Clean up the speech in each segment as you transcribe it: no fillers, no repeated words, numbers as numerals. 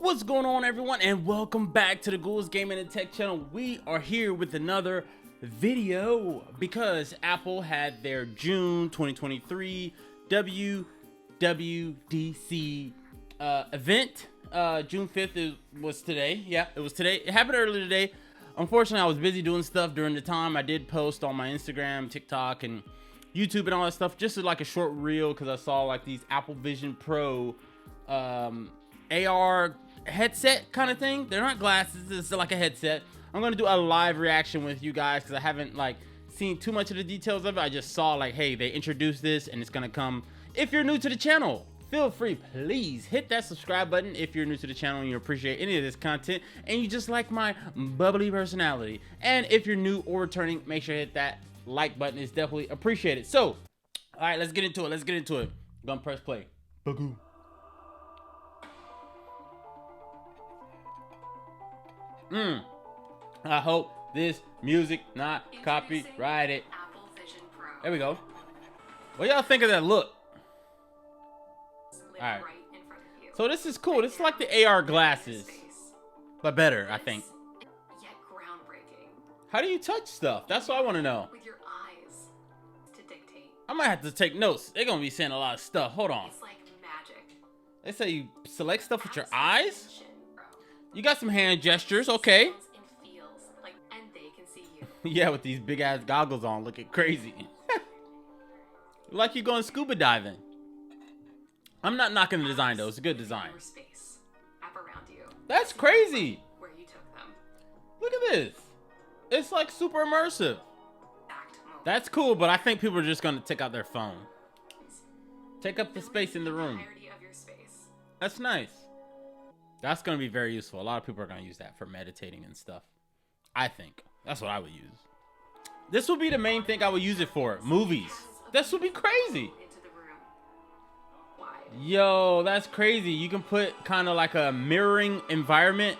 What's going on, everyone, and welcome back to the Gould's Gaming and Tech channel. We are here with another video because Apple had their June 2023 WWDC event. June 5th was today. Yeah, it was today. It happened earlier today. Unfortunately, I was busy doing stuff during the time. I did post on my Instagram, TikTok, and YouTube and all that stuff, just as like a short reel, because I saw like these Apple Vision Pro AR headset kind of thing. They're not glasses, it's like a headset. I'm gonna do a live reaction with you guys because I haven't like seen too much of the details of it. I just saw like, hey, they introduced this and it's gonna come. If you're new to the channel, feel free, please hit that subscribe button if you're new to the channel and you appreciate any of this content and you just like my bubbly personality. And if you're new or returning, make sure to hit that like button. It's definitely appreciated. So all right, let's get into it. I'm gonna press play. Bagoo. I hope this music not copyrighted. Apple Vision Pro. There we go. What y'all think of that look? All Alright. right in front of you. So this is cool. This is like the AR glasses, but better, I think. Yet groundbreaking. How do you touch stuff? That's what I want to know. With your eyes to dictate. I might have to take notes. They're gonna be saying a lot of stuff. Hold on. It's like magic. They say you select stuff with your Apps eyes. Vision Pro. You got some hand gestures, okay? Sounds and feels like, and they can see you. Yeah, with these big ass goggles on, looking crazy. Like you're going scuba diving. I'm not knocking the design though. It's a good design. Your space. App around you. That's crazy. Where you took them. Look at this. It's like super immersive. Act moment. That's cool, but I think people are just gonna take out their phone. Take up the space in the room. entirety of your space. That's nice. That's gonna be very useful. A lot of people are gonna use that for meditating and stuff. I think. That's what I would use. This would be the main thing I would use it for. Movies. This would be crazy. Into the room. Wide. Yo, that's crazy. You can put kind of like a mirroring environment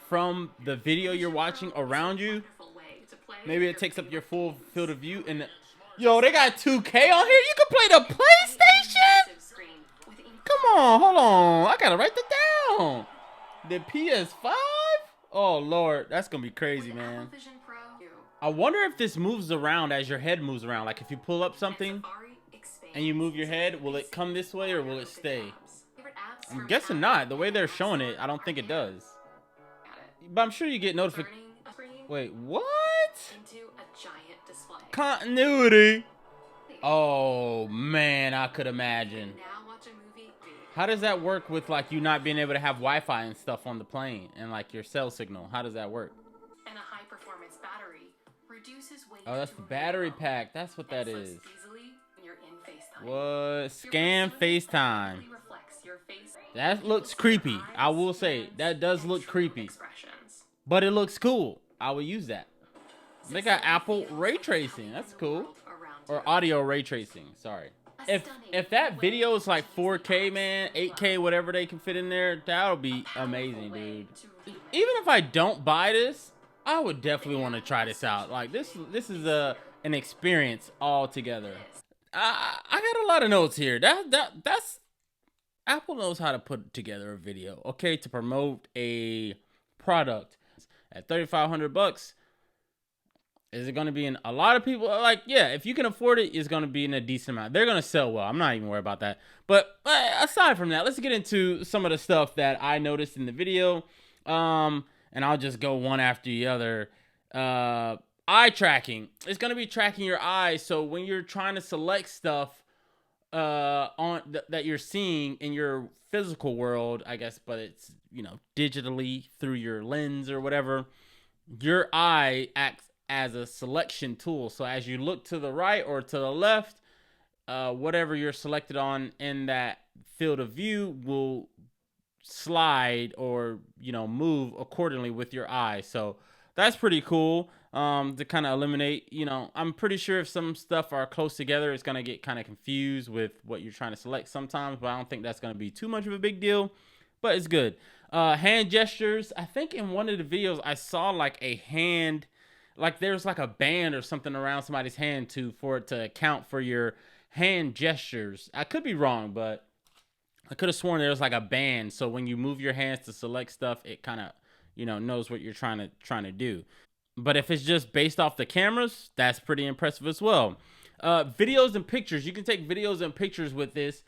from the video you're watching around you. Wonderful way to play Maybe it your takes up your full favorite field of view. And yo, they got 2K on here. You can play the PlayStation. massive screen with Come on, hold on. I gotta write that down. The PS5? Oh Lord, that's gonna be crazy, man. Apple Vision Pro. I wonder if this moves around as your head moves around. Like if you pull up something Safari expands and you move your head, will it come this way or will it stay? Favorite apps I'm from guessing Apple not. The way they're showing it, I don't think it does. Got it. But I'm sure you get notifications. Turning a screen Wait, what? into a giant display. Continuity. Oh man, I could imagine. Now watch a movie. How does that work with like you not being able to have Wi-Fi and stuff on the plane and like your cell signal? How does that work? And a high performance battery reduces weight. Oh, that's to the a battery minimum pack. That's what that and slips is. easily when you're in FaceTime. What? Scan FaceTime. Directly reflects your face. That looks creepy. I will say that does and look true creepy, expressions. but it looks cool. I would use that. They got Apple ray tracing. That's cool. Around Or you. audio ray tracing. Sorry. If that video is like 4K, man, 8K, whatever they can fit in there, that'll be amazing, dude. Even if I don't buy this, I would definitely want to try this out. Like this is an experience altogether. I got a lot of notes here. That's Apple knows how to put together a video, okay, to promote a product at $3,500. Is it going to be in a lot of people? Like, yeah, if you can afford it, it's going to be in a decent amount. They're going to sell well. I'm not even worried about that. But aside from that, let's get into some of the stuff that I noticed in the video. And I'll just go one after the other. Eye tracking. It's going to be tracking your eyes. So when you're trying to select stuff that you're seeing in your physical world, I guess, but it's, you know, digitally through your lens or whatever, your eye acts as a selection tool. So as you look to the right or to the left, whatever you're selected on in that field of view will slide or, you know, move accordingly with your eye. So that's pretty cool to kind of eliminate, you know, I'm pretty sure if some stuff are close together, it's going to get kind of confused with what you're trying to select sometimes, but I don't think that's going to be too much of a big deal, but it's good. Hand gestures. I think in one of the videos I saw like a hand, like there's like a band or something around somebody's hand for it to account for your hand gestures. I could be wrong, but I could have sworn there was like a band, so when you move your hands to select stuff, it kind of, knows what you're trying to do. But if it's just based off the cameras, that's pretty impressive as well. Videos and pictures. You can take videos and pictures with this.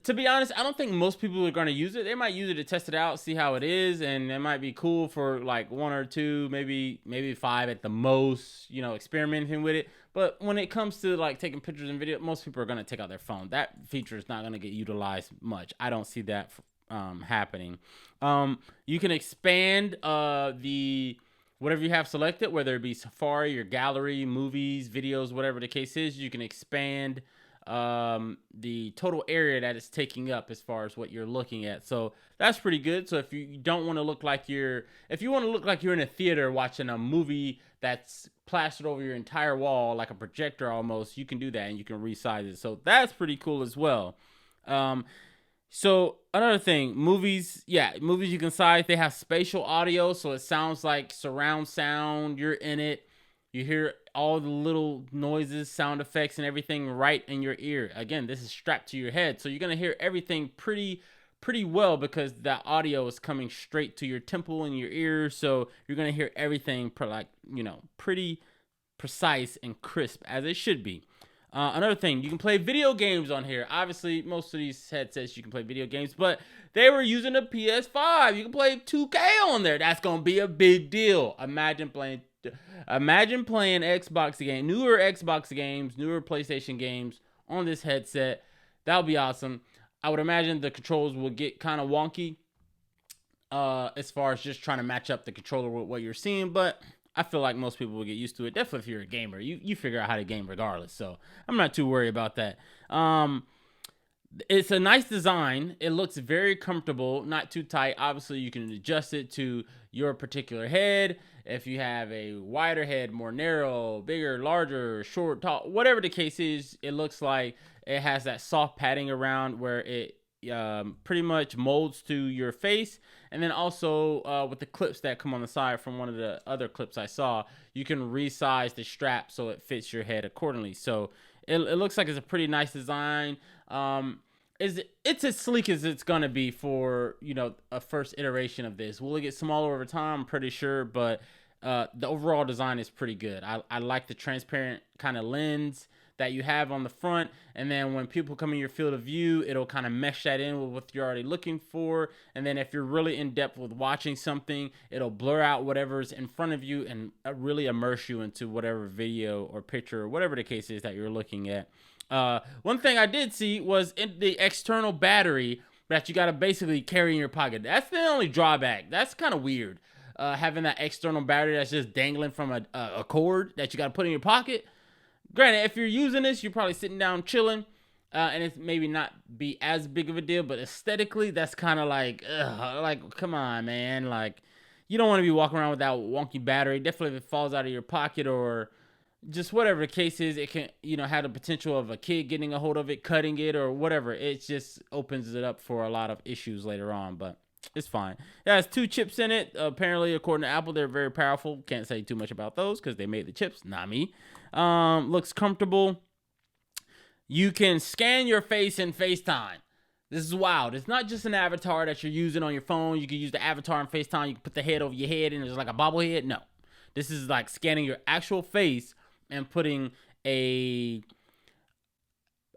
To be honest, I don't think most people are going to use it. They might use it to test it out, see how it is, and it might be cool for like 1 or 2, maybe 5 at the most, experimenting with it. But when it comes to like taking pictures and video, most people are going to take out their phone. That feature is not going to get utilized much. I don't see that happening. You can expand the whatever you have selected, whether it be Safari, your gallery, movies, videos, whatever the case is. You can expand the total area that it's taking up as far as what you're looking at. So that's pretty good. So if you don't want to look like if you want to look like you're in a theater watching a movie that's plastered over your entire wall like a projector almost, you can do that and you can resize it. So that's pretty cool as well. So another thing, movies you can size. They have spatial audio, so it sounds like surround sound. You're in it. You hear all the little noises, sound effects, and everything right in your ear. Again, this is strapped to your head, so you're going to hear everything pretty well because that audio is coming straight to your temple and your ear, so you're going to hear everything pretty precise and crisp as it should be. Another thing, you can play video games on here. Obviously, most of these headsets you can play video games, but they were using a PS5. You can play 2K on there. That's going to be a big deal. Imagine playing Xbox game, newer Xbox games, newer PlayStation games on this headset. That would be awesome. I would imagine the controls will get kind of wonky as far as just trying to match up the controller with what you're seeing, but I feel like most people will get used to it. Definitely if you're a gamer, you figure out how to game regardless. So I'm not too worried about that. It's a nice design. It looks very comfortable, not too tight. Obviously, you can adjust it to your particular head. If you have a wider head, more narrow, bigger, larger, short, tall, whatever the case is, it looks like it has that soft padding around where it pretty much molds to your face. And then also with the clips that come on the side from one of the other clips I saw, you can resize the strap so it fits your head accordingly. So it looks like it's a pretty nice design. It's as sleek as it's gonna be for a first iteration of this. Will it get smaller over time? I'm pretty sure, but the overall design is pretty good. I like the transparent kind of lens that you have on the front, and then when people come in your field of view, it'll kind of mesh that in with what you're already looking for. And then if you're really in depth with watching something, it'll blur out whatever's in front of you and really immerse you into whatever video or picture or whatever the case is that you're looking at. One thing I did see was in the external battery that you got to basically carry in your pocket. That's the only drawback. That's kind of weird. Having that external battery that's just dangling from a cord that you got to put in your pocket. Granted, if you're using this, you're probably sitting down chilling, and it's maybe not be as big of a deal, but aesthetically, that's kind of like, come on, man. Like, you don't want to be walking around with that wonky battery. Definitely if it falls out of your pocket or just whatever the case is, it can, have the potential of a kid getting a hold of it, cutting it, or whatever. It just opens it up for a lot of issues later on, but it's fine. It has 2 chips in it. Apparently, according to Apple, they're very powerful. Can't say too much about those because they made the chips, not me. Looks comfortable. You can scan your face in FaceTime. This is wild. It's not just an avatar that you're using on your phone. You can use the avatar in FaceTime. You can put the head over your head and it's like a bobblehead. No. This is like scanning your actual face and putting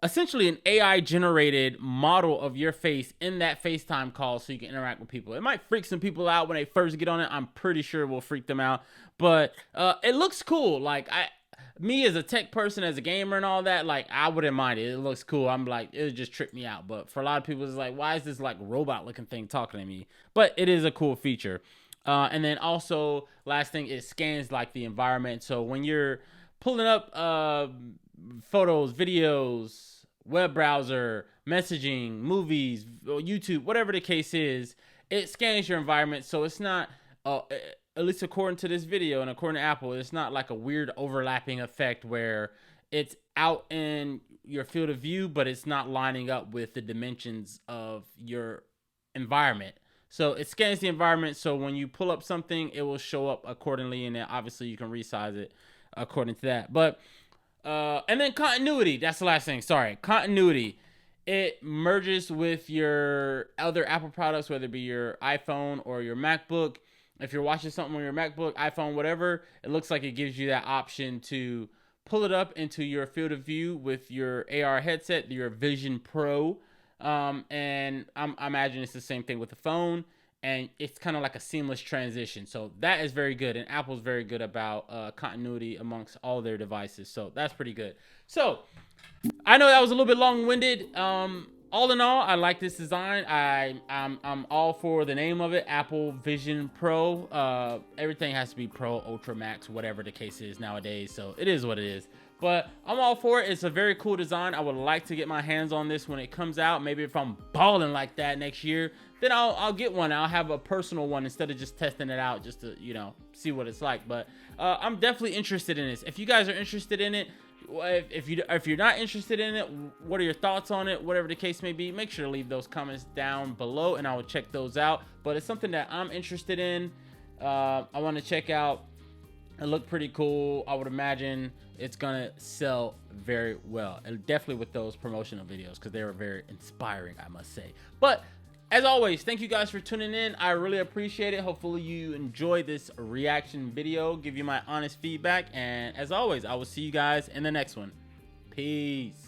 essentially an AI generated model of your face in that FaceTime call so you can interact with people. It might freak some people out when they first get on it. I'm pretty sure it will freak them out, but it looks cool. Like me as a tech person, as a gamer and all that, like I wouldn't mind it. It looks cool. I'm like, it would just trip me out. But for a lot of people, it's like, why is this like robot looking thing talking to me? But it is a cool feature. And then also last thing, it scans like the environment. So when you're pulling up photos, videos, web browser, messaging, movies, YouTube, whatever the case is, it scans your environment. So it's not, at least according to this video and according to Apple, it's not like a weird overlapping effect where it's out in your field of view, but it's not lining up with the dimensions of your environment. So it scans the environment. So when you pull up something, it will show up accordingly. And then obviously you can resize it according to that. But, and then continuity. That's the last thing. Sorry. Continuity. it merges with your other Apple products, whether it be your iPhone or your MacBook. If you're watching something on your MacBook, iPhone, whatever, it looks like it gives you that option to pull it up into your field of view with your AR headset, your Vision Pro. And I imagine it's the same thing with the phone. And it's kind of like a seamless transition. So that is very good. And Apple's very good about continuity amongst all their devices. So that's pretty good. So I know that was a little bit long-winded. All in all, I like this design. I'm all for the name of it, Apple Vision Pro. Everything has to be Pro, Ultra, Max, whatever the case is nowadays. So it is what it is. But I'm all for it. It's a very cool design. I would like to get my hands on this when it comes out. Maybe if I'm balling like that next year, then I'll get one. I'll have a personal one instead of just testing it out just to, see what it's like. But I'm definitely interested in this. If you guys are interested in it, if you're not interested in it, what are your thoughts on it? Whatever the case may be, make sure to leave those comments down below and I will check those out. But it's something that I'm interested in. I want to check out. It looked pretty cool. I would imagine it's gonna sell very well, and definitely with those promotional videos, because they were very inspiring, I must say. But as always, thank you guys for tuning in. I really appreciate it. Hopefully you enjoyed this reaction video, give you my honest feedback, and as always, I will see you guys in the next one. Peace.